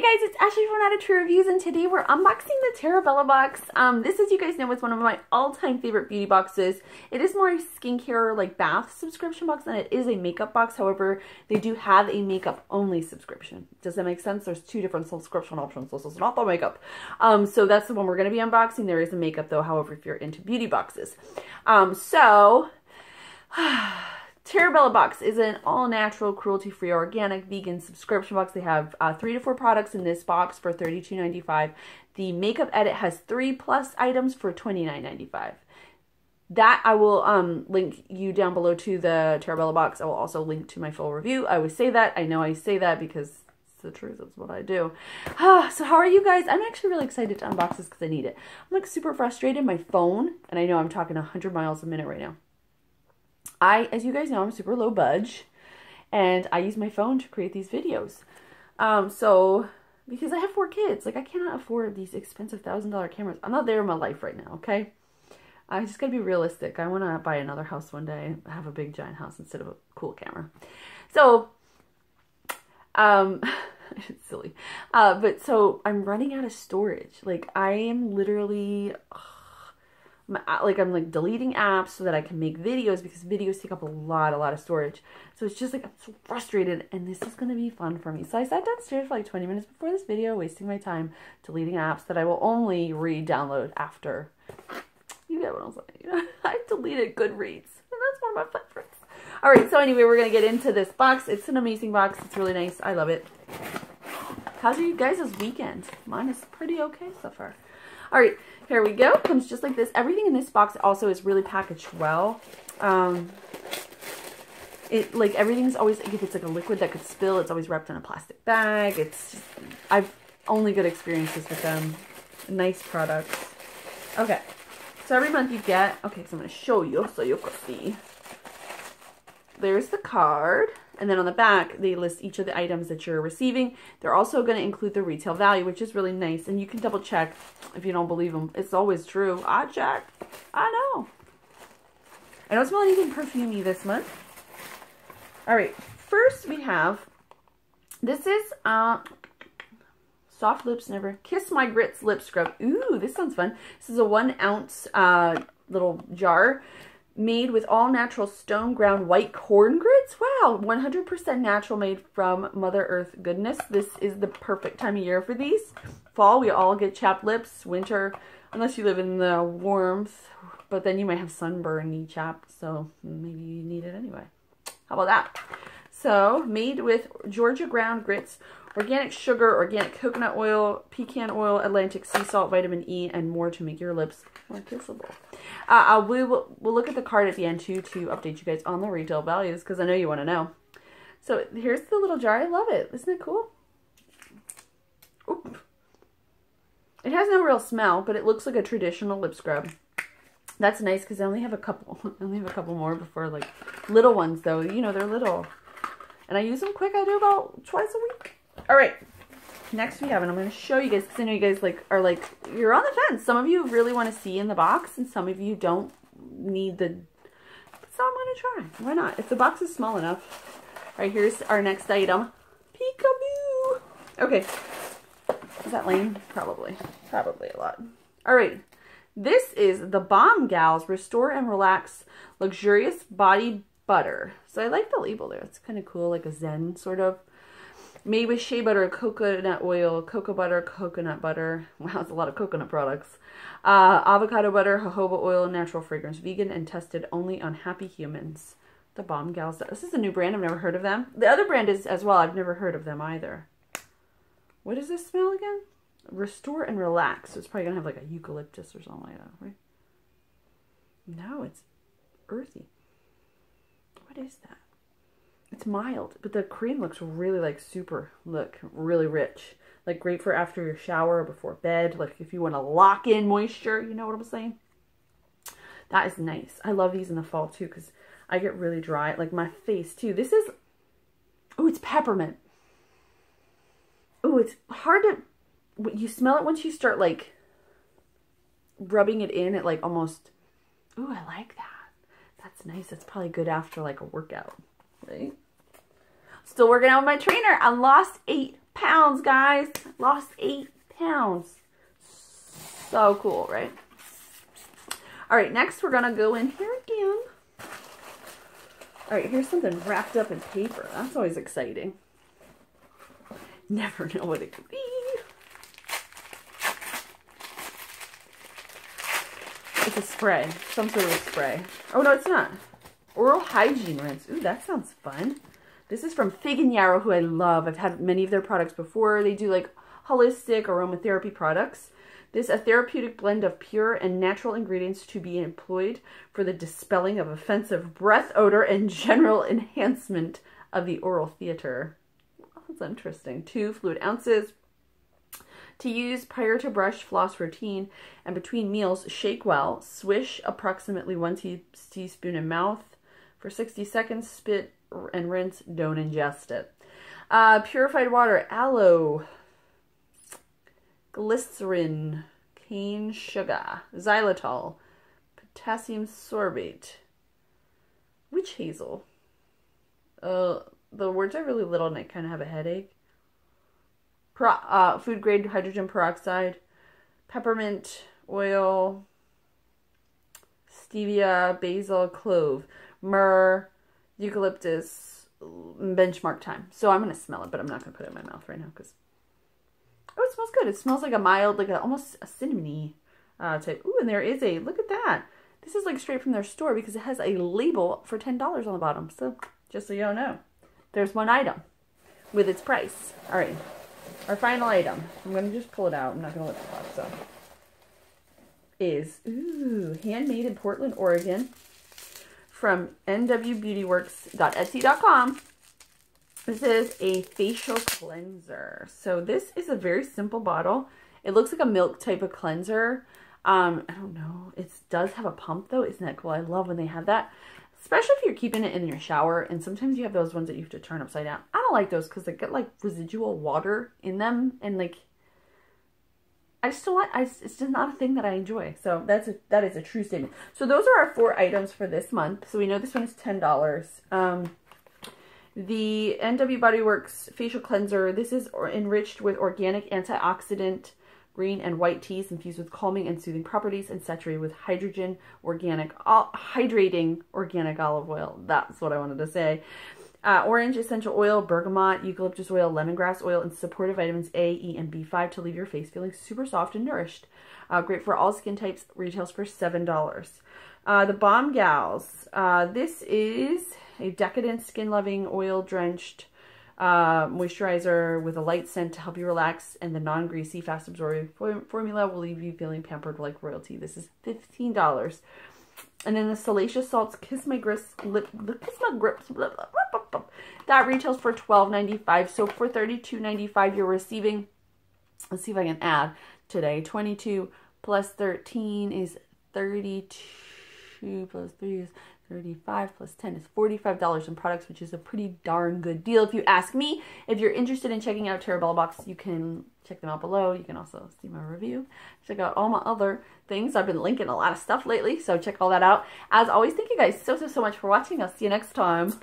guys, it's Ashley from Not a True Reviews, and today we're unboxing the Terra Bella Box. This, as you guys know, is one of my all-time favorite beauty boxes. It is more a skincare, like bath subscription box than it is a makeup box. However, they do have a makeup-only subscription. Does that make sense? There's two different subscription options. This is not the makeup. So that's the one we're going to be unboxing. There is a makeup, though, however, if you're into beauty boxes. Terra Bella Box is an all-natural, cruelty-free, organic, vegan subscription box. They have 3 to 4 products in this box for $32.95. The makeup edit has 3+ items for $29.95. That I will link you down below to the Terra Bella Box. I will also link to my full review. I always say that. I know I say that because it's the truth. That's what I do. So how are you guys? I'm actually really excited to unbox this because I need it. I'm like super frustrated. My phone, and I know I'm talking 100 miles a minute right now. As you guys know, I'm super low budge, and I use my phone to create these videos. Because I have 4 kids, like I cannot afford these expensive $1,000 cameras. I'm not there in my life right now, okay? I just gotta be realistic. I want to buy another house one day, have a big giant house instead of a cool camera. So, it's silly. So I'm running out of storage. Like I am literally... I'm like deleting apps so that I can make videos because videos take up a lot of storage. So it's just like I'm so frustrated, and this is going to be fun for me. So I sat downstairs for like 20 minutes before this video, wasting my time deleting apps that I will only re-download after. You get what I'm saying? I deleted Goodreads, and that's one of my favorites. Alright, so anyway, we're going to get into this box. It's an amazing box. It's really nice. I love it. How's you guys' weekend? Mine is pretty okay so far. Alright, here we go. Comes just like this. Everything in this box also is really packaged well. Everything's always, if it's like a liquid that could spill, it's always wrapped in a plastic bag. It's just, I've only good experiences with them. Nice products. Okay, so every month you get, so I'm going to show you so you can see. There's the card. And then on the back, they list each of the items that you're receiving. They're also going to include the retail value, which is really nice. And you can double check if you don't believe them. It's always true. I check. I know. I don't smell anything perfumey this month. All right. First, we have, this is Soft Lips Never Kiss My Grits Lip Scrub. Ooh, this sounds fun. This is a 1 ounce little jar. Made with all-natural stone ground white corn grits. Wow, 100% natural, made from Mother Earth goodness. This is the perfect time of year for these. Fall, we all get chapped lips. Winter, unless you live in the warmth, but then you might have sunburn, knee chap, so maybe you need it anyway. How about that? So, made with Georgia ground grits, organic sugar, organic coconut oil, pecan oil, Atlantic sea salt, vitamin E, and more to make your lips more kissable. We'll look at the card at the end too to update you guys on the retail values because I know you want to know. So here's the little jar. I love it. Isn't it cool? Oop. It has no real smell, but it looks like a traditional lip scrub. That's nice because I only have a couple. I only have a couple more before, like little ones though. You know, they're little. And I use them quick. I do about twice a week. All right. Next we have, and I'm going to show you guys because I know you guys you're on the fence. Some of you really want to see in the box, and some of you don't need the. So I'm going to try. Why not? If the box is small enough. All right, here's our next item. Peekaboo. Okay. Is that lame? Probably a lot. All right. This is the Bomb Gals Restore and Relax Luxurious Body Butter. So I like the label there. It's kind of cool, like a Zen sort of. Made with shea butter, coconut oil, cocoa butter, coconut butter. Wow, that's a lot of coconut products. Avocado butter, jojoba oil, natural fragrance, vegan, and tested only on happy humans. The Bomb Gals. This is a new brand. I've never heard of them. The other brand is as well. I've never heard of them either. What does this smell again? Restore and Relax. So it's probably going to have like a eucalyptus or something like that, right? No, it's earthy. What is that? It's mild, but the cream looks really really rich. Like great for after your shower or before bed. Like if you want to lock in moisture, you know what I'm saying? That is nice. I love these in the fall too because I get really dry. Like my face too. This is, oh, it's peppermint. Oh, it's hard to, you smell it once you start like rubbing it in. It like almost, oh, I like that. That's nice. That's probably good after like a workout, right? Still working out with my trainer. I lost 8 pounds, guys. Lost 8 pounds. So cool, right? All right, next we're going to go in here again. All right, here's something wrapped up in paper. That's always exciting. Never know what it could be. It's a spray. Some sort of a spray. Oh, no, it's not. Oral hygiene rinse. Ooh, that sounds fun. This is from Fig and Yarrow, who I love. I've had many of their products before. They do like holistic aromatherapy products. This is a therapeutic blend of pure and natural ingredients to be employed for the dispelling of offensive breath odor and general enhancement of the oral theater. Oh, that's interesting. 2 fluid ounces. To use prior to brush, floss routine, and between meals, shake well. Swish approximately 1 teaspoon in mouth for 60 seconds. Spit and rinse. Don't ingest it. Purified water, aloe, glycerin, cane sugar, xylitol, potassium sorbate, witch hazel. The words are really little and I kind of have a headache. Food grade hydrogen peroxide, peppermint oil, stevia, basil, clove, myrrh, eucalyptus, benchmark time. So I'm going to smell it, but I'm not going to put it in my mouth right now because, oh, it smells good. It smells like a mild, like almost a cinnamony type. Ooh, and there is a, look at that. This is like straight from their store because it has a label for $10 on the bottom. So just so you all know, there's one item with its price. All right. Our final item, I'm going to just pull it out. I'm not going to let the box up. Is, ooh, handmade in Portland, Oregon from nwbeautyworks.etsy.com. This is a facial cleanser. So this is a very simple bottle. It looks like a milk type of cleanser. I don't know. It does have a pump though. Isn't that cool? I love when they have that. Especially if you're keeping it in your shower, and sometimes you have those ones that you have to turn upside down. I don't like those because they get like residual water in them, and like I just don't like. It's just not a thing that I enjoy. So that is a true statement. So those are our 4 items for this month. So we know this one is $10. The NW Body Works facial cleanser. This is enriched with organic antioxidant green and white teas infused with calming and soothing properties and saturated with hydrating organic olive oil. That's what I wanted to say. Orange essential oil, bergamot, eucalyptus oil, lemongrass oil, and supportive vitamins A, E, and B5 to leave your face feeling super soft and nourished. Great for all skin types. Retails for $7. The Bomb Gals. This is a decadent, skin-loving, oil-drenched moisturizer with a light scent to help you relax, and the non-greasy, fast-absorbing formula will leave you feeling pampered like royalty. This is $15. And then the Salacious Salts Kiss My Grips that retails for $12.95. So for $32.95, you're receiving, let's see if I can add today, 22 plus 13 is 32 plus 3 is 35 plus 10 is $45 in products, which is a pretty darn good deal if you ask me. If you're interested in checking out Terra Bella Box, you can check them out below. You can also see my review. Check out all my other things. I've been linking a lot of stuff lately, so check all that out. As always, thank you guys so much for watching. I'll see you next time.